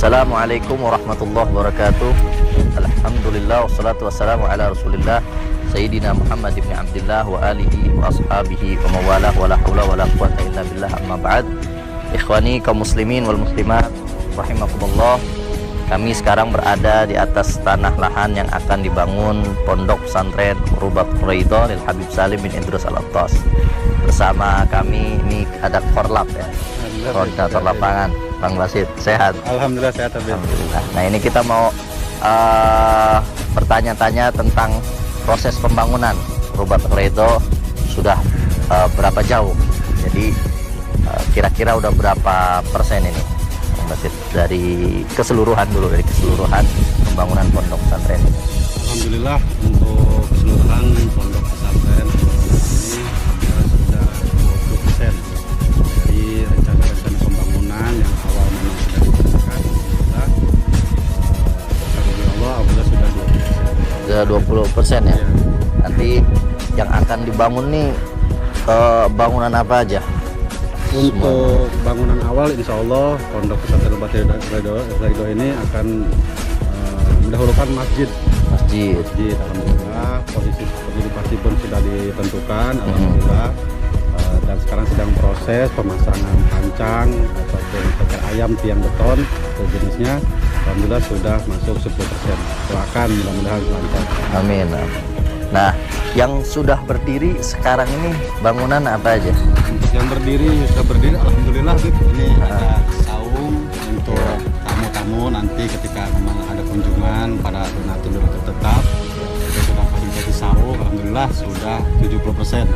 Assalamualaikum warahmatullahi wabarakatuh. Alhamdulillah wassalatu wassalamu ala Rasulillah Sayyidina Muhammad ibn Abdillah wa alihi wa ashabihi wa mawalah wa la hawla wa la quwata illa billah, amma ba'd. Ikhwani kaum muslimin wal muslimat rahimakumullah. Kami sekarang berada di atas tanah lahan yang akan dibangun Pondok Pesantren Rubat Ridho Lil Habib Salim bin Idrus Al-Attas. Bersama kami ini ada Korlap ya, koordinator lapangan, Bang Basit. Sehat? Alhamdulillah sehat. Alhamdulillah. Nah, ini kita mau bertanya-tanya tentang proses pembangunan Rubat Ridho sudah berapa jauh. Jadi kira-kira udah berapa persen ini, Bang Basit, dari keseluruhan dulu, dari keseluruhan pembangunan pondok pesantren ini? Alhamdulillah untuk keseluruhan pondok pesantren ini sudah 20% dari rencana-rencana pembangunan yang awal memang sudah dilakukan. Alhamdulillah sudah 20%. Sudah 20% ya. Nanti yang akan dibangun nih bangunan apa aja? Untuk bangunan awal insya Allah Pondok Pesantren Rubat Ridho ini akan mendahulukan masjid. Alhamdulillah posisi pasti pun sudah ditentukan. Alhamdulillah. Dan sekarang sedang proses pemasangan pancang ataupun ceker ayam tiang beton jenisnya. Alhamdulillah sudah masuk 10%. Doakan mudah-mudahan lancar. Amin. Nah, yang sudah berdiri sekarang ini bangunan apa aja? Yang sudah berdiri alhamdulillah ini ada saung untuk tamu-tamu nanti ketika memang ada kunjungan pada donatur tetap. Kita sudah fasilitasi saung, alhamdulillah sudah 70%.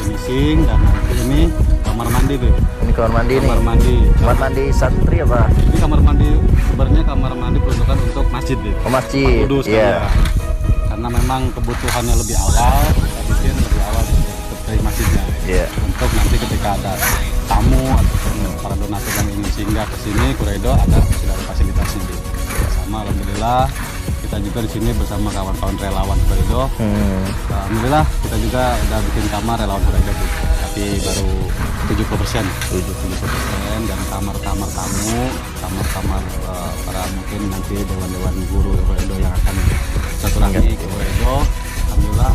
Finishing, dan nanti ini kamar mandi tuh. Ini kamar mandi nih. Kamar mandi santri apa? Ini kamar mandi sebenarnya kamar mandi peruntukan untuk masjid gitu. Oh, masjid. Iya. Karena memang kebutuhannya lebih awal, kita bikin lebih awal dari masjidnya. Iya. Untuk nanti ketika ada tamu ataupun para donatur yang ingin singgah ke sini ke Ridho sudah ada fasilitasi gitu. Sama alhamdulillah kita juga di sini bersama kawan-kawan relawan Ridho. Alhamdulillah kita juga udah bikin kamar relawan Ridho gitu. Tapi baru 70%. Dan kamar-kamar tamu, kamar-kamar para mungkin nanti dewan-dewan guru Ridho yang akan silaturahmi ke Ridho. Alhamdulillah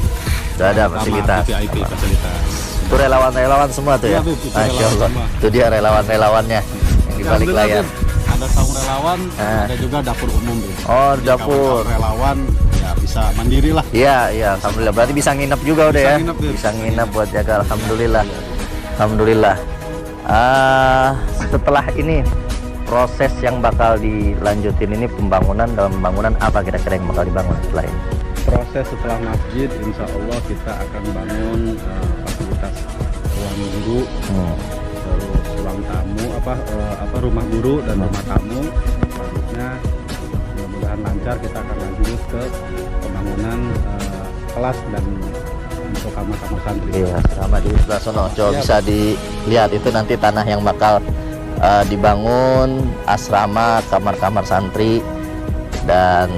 sudah ada fasilitas. VIP fasilitas. Itu relawan-relawan semua tuh ya? Masya Allah. Itu dia relawan-relawannya yang di balik layar. Ada saung relawan, ada juga dapur umum. Oh, dapur relawan ya bisa mandiri lah. Iya, alhamdulillah. Berarti bisa nginep juga udah ya? Bisa nginep buat jaga, alhamdulillah. Alhamdulillah. Setelah ini proses yang bakal dilanjutin ini pembangunan, dalam pembangunan apa kira-kira yang bakal dibangun setelah ini? Proses setelah masjid insya Allah kita akan bangun fasilitas ruang guru, terus ruang tamu, rumah guru dan rumah tamu. Selanjutnya mudah-mudahan lancar kita akan lanjut ke pembangunan kelas dan untuk kamar-kamar santri. Iya, sama di sebelah sono. Coba bisa dilihat itu nanti tanah yang bakal dibangun asrama, kamar-kamar santri dan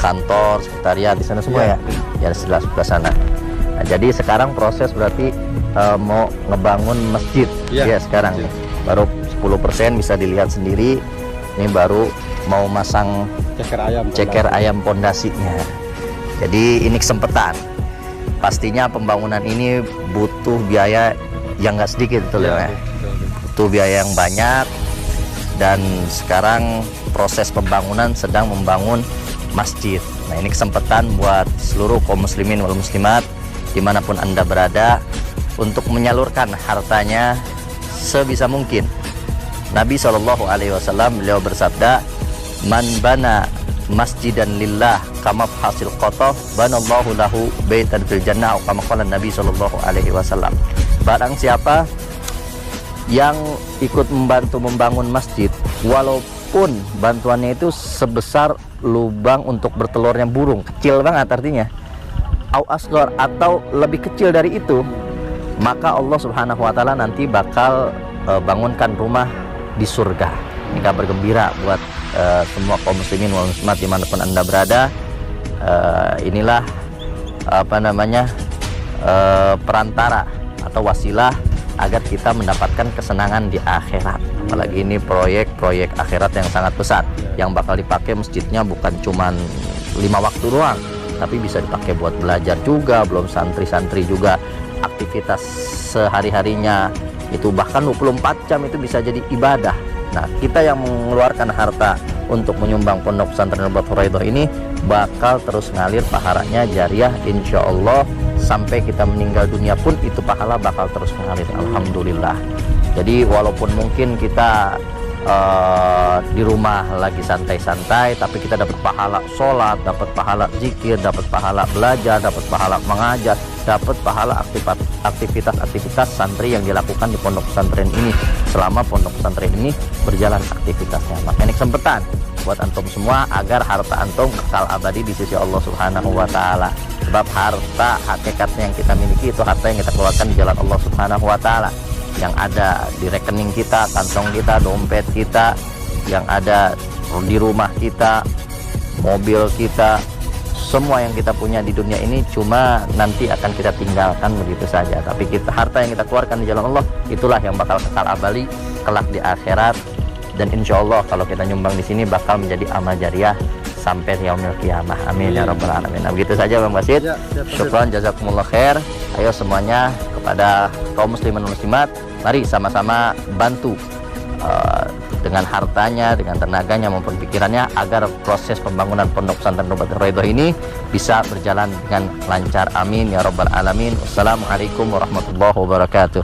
kantor, sekretariat di sana semua ya. Ya sebelah sana. Nah, jadi sekarang proses berarti mau ngebangun masjid ya sekarang nih. Baru 10% bisa dilihat sendiri. Ini baru mau masang ceker ayam pondasinya. Jadi ini kesempatan. Pastinya pembangunan ini butuh biaya yang nggak sedikit betul ya. Butuh biaya yang banyak. Dan sekarang proses pembangunan sedang membangun masjid. Nah, ini kesempatan buat seluruh kaum muslimin wal muslimat dimanapun Anda berada untuk menyalurkan hartanya sebisa mungkin. Nabi SAW beliau bersabda, man bana masjidan lillah kama hasil qataf banallahu lahu baitan fil jannah, kama qala Nabi SAW. Barang siapa yang ikut membantu membangun masjid, walaupun bantuannya itu sebesar lubang untuk bertelurnya burung, kecil banget artinya, au asghar atau lebih kecil dari itu, maka Allah Subhanahu wa taala nanti bakal bangunkan rumah di surga. Ini kabar gembira buat semua kaum muslimin wal muslimat dimanapun Anda berada. Inilah perantara atau wasilah agar kita mendapatkan kesenangan di akhirat. Apalagi ini proyek akhirat yang sangat besar, yang bakal dipakai masjidnya bukan cuman 5 waktu doang, tapi bisa dipakai buat belajar juga, belum santri-santri juga aktivitas sehari-harinya itu bahkan 24 jam itu bisa jadi ibadah. Nah, kita yang mengeluarkan harta untuk menyumbang pondok pesantren Nubuatul Huraidah ini bakal terus ngalir pahalanya jariah insya Allah sampai kita meninggal dunia pun itu pahala bakal terus ngalir, alhamdulillah. Jadi walaupun mungkin kita di rumah lagi santai-santai, tapi kita dapat pahala sholat, dapat pahala zikir, dapat pahala belajar, dapat pahala mengajar, dapat pahala aktivitas santri yang dilakukan di pondok pesantren ini selama pondok pesantren ini berjalan aktivitasnya. Maka ini kesempatan buat antum semua agar harta antum kekal abadi di sisi Allah Subhanahu wa taala. Sebab harta hakikatnya yang kita miliki itu harta yang kita keluarkan di jalan Allah Subhanahu wa taala, yang ada di rekening kita, kantong kita, dompet kita, yang ada di rumah kita, mobil kita, semua yang kita punya di dunia ini cuma nanti akan kita tinggalkan begitu saja. Tapi harta yang kita keluarkan di jalan Allah itulah yang bakal kekal abadi kelak di akhirat. Dan insya Allah kalau kita nyumbang di sini bakal menjadi amal jariah sampai yaumil qiyamah. Amin ya rabbal alamin. Nah, begitu saja Bang Basit. Syukran, jazakumullah khair. Ayo semuanya kepada kaum muslimin dan muslimat, mari sama-sama bantu dengan hartanya, dengan tenaganya maupun pikirannya agar proses pembangunan pondok pesantren Nubuatul Huraidah ini bisa berjalan dengan lancar. Amin ya rabbal alamin. Wassalamualaikum warahmatullahi wabarakatuh.